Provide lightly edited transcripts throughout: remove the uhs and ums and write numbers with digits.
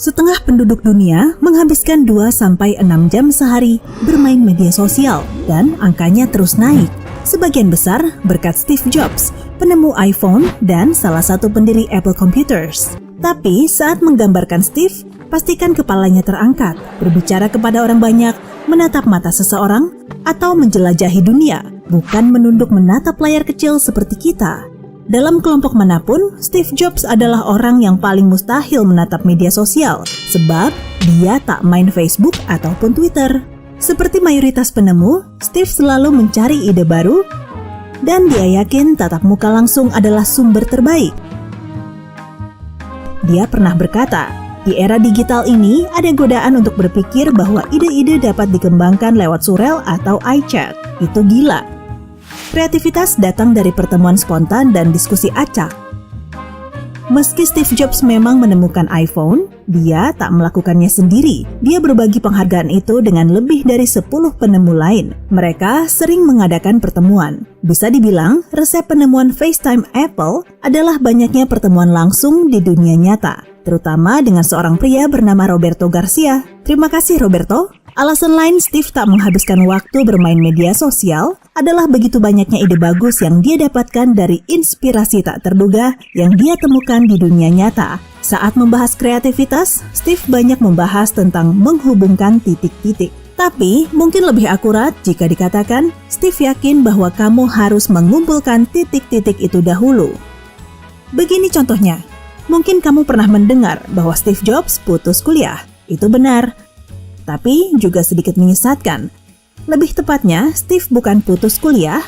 Setengah penduduk dunia menghabiskan 2-6 jam sehari bermain media sosial dan angkanya terus naik. Sebagian besar berkat Steve Jobs, penemu iPhone dan salah satu pendiri Apple Computers. Tapi saat menggambarkan Steve, pastikan kepalanya terangkat, berbicara kepada orang banyak, menatap mata seseorang, atau menjelajahi dunia, bukan menunduk menatap layar kecil seperti kita. Dalam kelompok manapun, Steve Jobs adalah orang yang paling mustahil menatap media sosial, sebab dia tak main Facebook ataupun Twitter. Seperti mayoritas penemu, Steve selalu mencari ide baru, dan dia yakin tatap muka langsung adalah sumber terbaik. Dia pernah berkata, di era digital ini ada godaan untuk berpikir bahwa ide-ide dapat dikembangkan lewat surel atau iChat. Itu gila. Kreativitas datang dari pertemuan spontan dan diskusi acak. Meski Steve Jobs memang menemukan iPhone, dia tak melakukannya sendiri. Dia berbagi penghargaan itu dengan lebih dari 10 penemu lain. Mereka sering mengadakan pertemuan. Bisa dibilang, resep penemuan FaceTime Apple adalah banyaknya pertemuan langsung di dunia nyata, terutama dengan seorang pria bernama Roberto Garcia. Terima kasih, Roberto. Alasan lain Steve tak menghabiskan waktu bermain media sosial adalah begitu banyaknya ide bagus yang dia dapatkan dari inspirasi tak terduga yang dia temukan di dunia nyata. Saat membahas kreativitas, Steve banyak membahas tentang menghubungkan titik-titik. Tapi mungkin lebih akurat jika dikatakan Steve yakin bahwa kamu harus mengumpulkan titik-titik itu dahulu. Begini contohnya, mungkin kamu pernah mendengar bahwa Steve Jobs putus kuliah. Itu benar. Tapi juga sedikit menyesatkan. Lebih tepatnya, Steve bukan putus kuliah,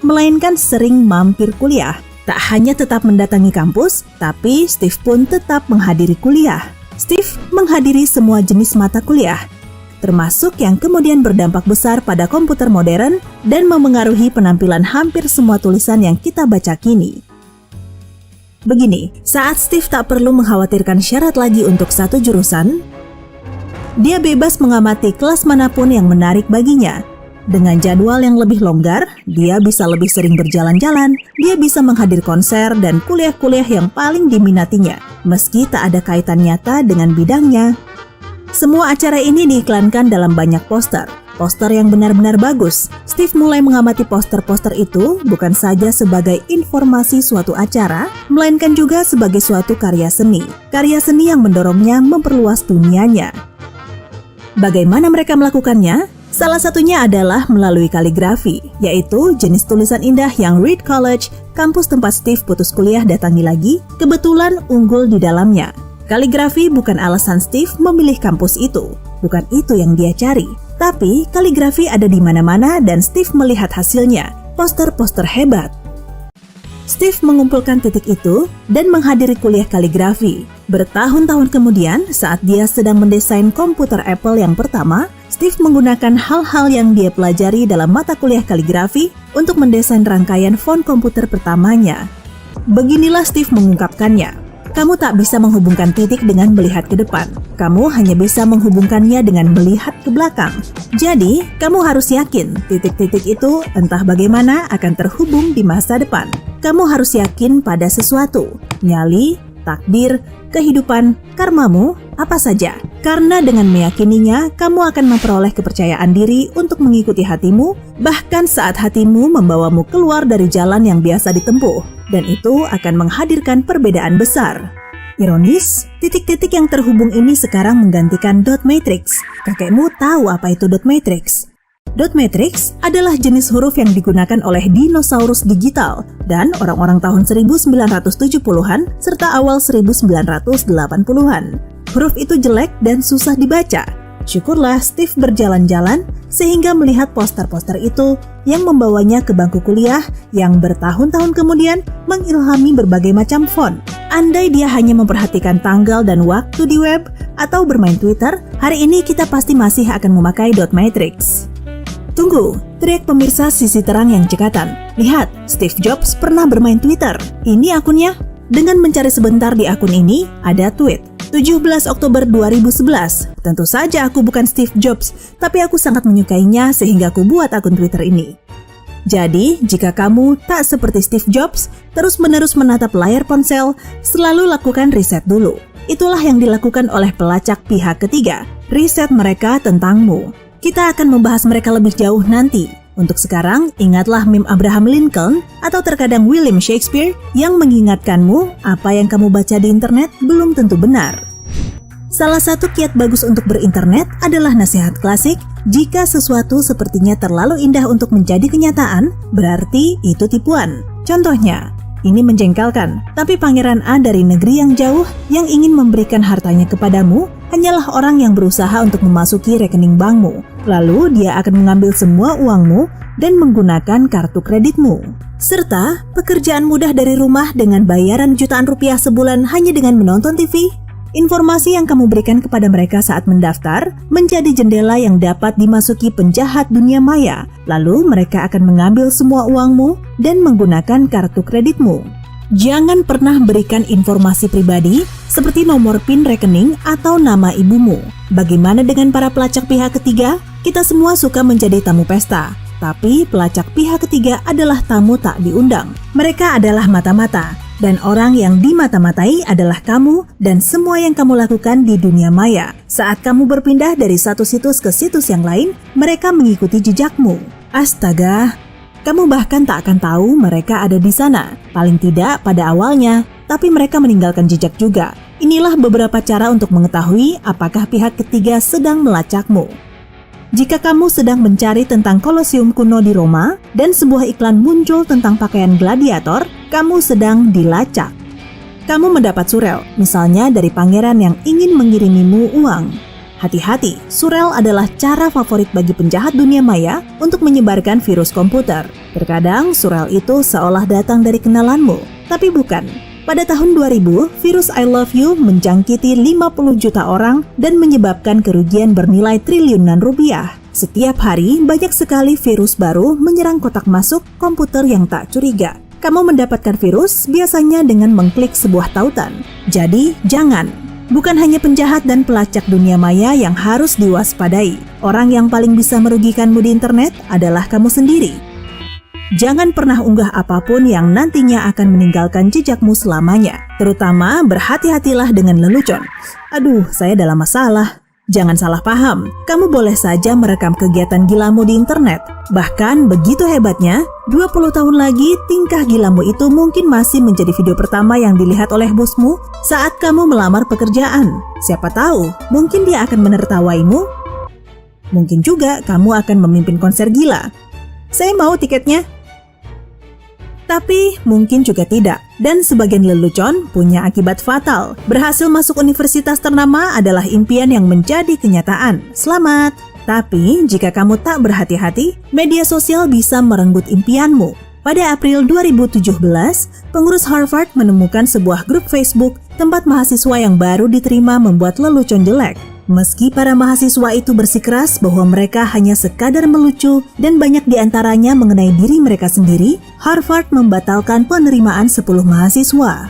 melainkan sering mampir kuliah. Tak hanya tetap mendatangi kampus, tapi Steve pun tetap menghadiri kuliah. Steve menghadiri semua jenis mata kuliah, termasuk yang kemudian berdampak besar pada komputer modern dan memengaruhi penampilan hampir semua tulisan yang kita baca kini. Begini, saat Steve tak perlu mengkhawatirkan syarat lagi untuk satu jurusan, dia bebas mengamati kelas manapun yang menarik baginya. Dengan jadwal yang lebih longgar, dia bisa lebih sering berjalan-jalan, dia bisa menghadir konser dan kuliah-kuliah yang paling diminatinya, meski tak ada kaitan nyata dengan bidangnya. Semua acara ini diiklankan dalam banyak poster yang benar-benar bagus. Steve mulai mengamati poster-poster itu bukan saja sebagai informasi suatu acara, melainkan juga sebagai suatu karya seni yang mendorongnya memperluas dunianya. Bagaimana mereka melakukannya? Salah satunya adalah melalui kaligrafi, yaitu jenis tulisan indah yang Reed College, kampus tempat Steve putus kuliah datangi lagi, kebetulan unggul di dalamnya. Kaligrafi bukan alasan Steve memilih kampus itu, bukan itu yang dia cari. Tapi kaligrafi ada di mana-mana dan Steve melihat hasilnya, poster-poster hebat. Steve mengumpulkan titik itu dan menghadiri kuliah kaligrafi. Bertahun-tahun kemudian, saat dia sedang mendesain komputer Apple yang pertama, Steve menggunakan hal-hal yang dia pelajari dalam mata kuliah kaligrafi untuk mendesain rangkaian font komputer pertamanya. Beginilah Steve mengungkapkannya. Kamu tak bisa menghubungkan titik dengan melihat ke depan. Kamu hanya bisa menghubungkannya dengan melihat ke belakang. Jadi, kamu harus yakin titik-titik itu entah bagaimana akan terhubung di masa depan. Kamu harus yakin pada sesuatu, nyali, takdir, kehidupan, karmamu, apa saja. Karena dengan meyakininya, kamu akan memperoleh kepercayaan diri untuk mengikuti hatimu, bahkan saat hatimu membawamu keluar dari jalan yang biasa ditempuh. Dan itu akan menghadirkan perbedaan besar. Ironis, titik-titik yang terhubung ini sekarang menggantikan dot matrix. Kakekmu tahu apa itu dot matrix? Dot matrix adalah jenis huruf yang digunakan oleh dinosaurus digital dan orang-orang tahun 1970-an serta awal 1980-an. Huruf itu jelek dan susah dibaca. Syukurlah Steve berjalan-jalan sehingga melihat poster-poster itu yang membawanya ke bangku kuliah yang bertahun-tahun kemudian mengilhami berbagai macam font. Andai dia hanya memperhatikan tanggal dan waktu di web atau bermain Twitter, hari ini kita pasti masih akan memakai dot matrix. Tunggu, teriak pemirsa sisi terang yang cekatan. Lihat, Steve Jobs pernah bermain Twitter. Ini akunnya. Dengan mencari sebentar di akun ini, ada tweet. 17 Oktober 2011. Tentu saja aku bukan Steve Jobs, tapi aku sangat menyukainya sehingga aku buat akun Twitter ini. Jadi, jika kamu tak seperti Steve Jobs, terus-menerus menatap layar ponsel, selalu lakukan riset dulu. Itulah yang dilakukan oleh pelacak pihak ketiga, riset mereka tentangmu. Kita akan membahas mereka lebih jauh nanti. Untuk sekarang, ingatlah meme Abraham Lincoln atau terkadang William Shakespeare yang mengingatkanmu apa yang kamu baca di internet belum tentu benar. Salah satu kiat bagus untuk berinternet adalah nasihat klasik, jika sesuatu sepertinya terlalu indah untuk menjadi kenyataan, berarti itu tipuan. Contohnya, ini menjengkelkan, tapi pangeran A dari negeri yang jauh yang ingin memberikan hartanya kepadamu hanyalah orang yang berusaha untuk memasuki rekening bankmu. Lalu dia akan mengambil semua uangmu dan menggunakan kartu kreditmu. Serta pekerjaan mudah dari rumah dengan bayaran jutaan rupiah sebulan hanya dengan menonton TV. Informasi yang kamu berikan kepada mereka saat mendaftar menjadi jendela yang dapat dimasuki penjahat dunia maya. Lalu mereka akan mengambil semua uangmu dan menggunakan kartu kreditmu. Jangan pernah berikan informasi pribadi seperti nomor PIN rekening atau nama ibumu. Bagaimana dengan para pelacak pihak ketiga? Kita semua suka menjadi tamu pesta. Tapi pelacak pihak ketiga adalah tamu tak diundang. Mereka adalah mata-mata. Dan orang yang dimata-matai adalah kamu dan semua yang kamu lakukan di dunia maya. Saat kamu berpindah dari satu situs ke situs yang lain, mereka mengikuti jejakmu. Astaga, kamu bahkan tak akan tahu mereka ada di sana. Paling tidak pada awalnya, tapi mereka meninggalkan jejak juga. Inilah beberapa cara untuk mengetahui apakah pihak ketiga sedang melacakmu. Jika kamu sedang mencari tentang Kolosium kuno di Roma dan sebuah iklan muncul tentang pakaian gladiator, kamu sedang dilacak. Kamu mendapat surel, misalnya dari pangeran yang ingin mengirimimu uang. Hati-hati, surel adalah cara favorit bagi penjahat dunia maya untuk menyebarkan virus komputer. Terkadang surel itu seolah datang dari kenalanmu, tapi bukan. Pada tahun 2000, virus I Love You menjangkiti 50 juta orang dan menyebabkan kerugian bernilai triliunan rupiah. Setiap hari, banyak sekali virus baru menyerang kotak masuk komputer yang tak curiga. Kamu mendapatkan virus biasanya dengan mengklik sebuah tautan. Jadi, jangan. Bukan hanya penjahat dan pelacak dunia maya yang harus diwaspadai. Orang yang paling bisa merugikanmu di internet adalah kamu sendiri. Jangan pernah unggah apapun yang nantinya akan meninggalkan jejakmu selamanya. Terutama berhati-hatilah dengan lelucon. Aduh, saya dalam masalah. Jangan salah paham, kamu boleh saja merekam kegiatan gilamu di internet. Bahkan begitu hebatnya, 20 tahun lagi tingkah gilamu itu mungkin masih menjadi video pertama yang dilihat oleh bosmu saat kamu melamar pekerjaan. Siapa tahu, mungkin dia akan menertawaimu. Mungkin juga kamu akan memimpin konser gila. Saya mau tiketnya. Tapi mungkin juga tidak. Dan sebagian lelucon punya akibat fatal. Berhasil masuk universitas ternama adalah impian yang menjadi kenyataan. Selamat! Tapi jika kamu tak berhati-hati, media sosial bisa merenggut impianmu. Pada April 2017, pengurus Harvard menemukan sebuah grup Facebook tempat mahasiswa yang baru diterima membuat lelucon jelek. Meski para mahasiswa itu bersikeras bahwa mereka hanya sekadar melucu dan banyak diantaranya mengenai diri mereka sendiri, Harvard membatalkan penerimaan 10 mahasiswa.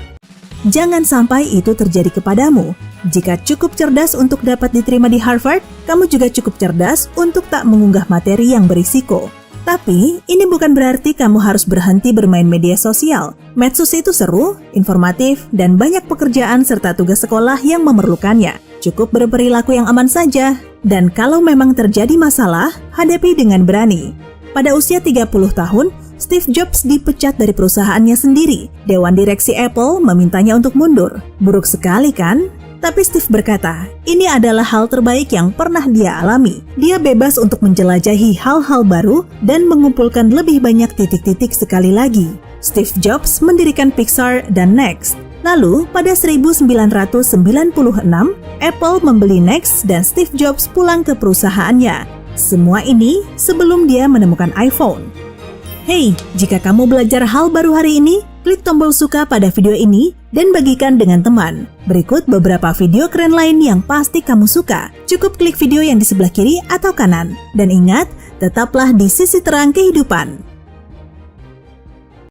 Jangan sampai itu terjadi kepadamu. Jika cukup cerdas untuk dapat diterima di Harvard, kamu juga cukup cerdas untuk tak mengunggah materi yang berisiko. Tapi, ini bukan berarti kamu harus berhenti bermain media sosial. Medsos itu seru, informatif, dan banyak pekerjaan serta tugas sekolah yang memerlukannya. Cukup berperilaku yang aman saja. Dan kalau memang terjadi masalah, hadapi dengan berani. Pada usia 30 tahun, Steve Jobs dipecat dari perusahaannya sendiri. Dewan direksi Apple memintanya untuk mundur. Buruk sekali kan? Tapi Steve berkata, ini adalah hal terbaik yang pernah dia alami. Dia bebas untuk menjelajahi hal-hal baru dan mengumpulkan lebih banyak titik-titik sekali lagi. Steve Jobs mendirikan Pixar dan Next. Lalu, pada 1996, Apple membeli Next dan Steve Jobs pulang ke perusahaannya. Semua ini sebelum dia menemukan iPhone. Hey, jika kamu belajar hal baru hari ini, klik tombol suka pada video ini dan bagikan dengan teman. Berikut beberapa video keren lain yang pasti kamu suka. Cukup klik video yang di sebelah kiri atau kanan. Dan ingat, tetaplah di sisi terang kehidupan.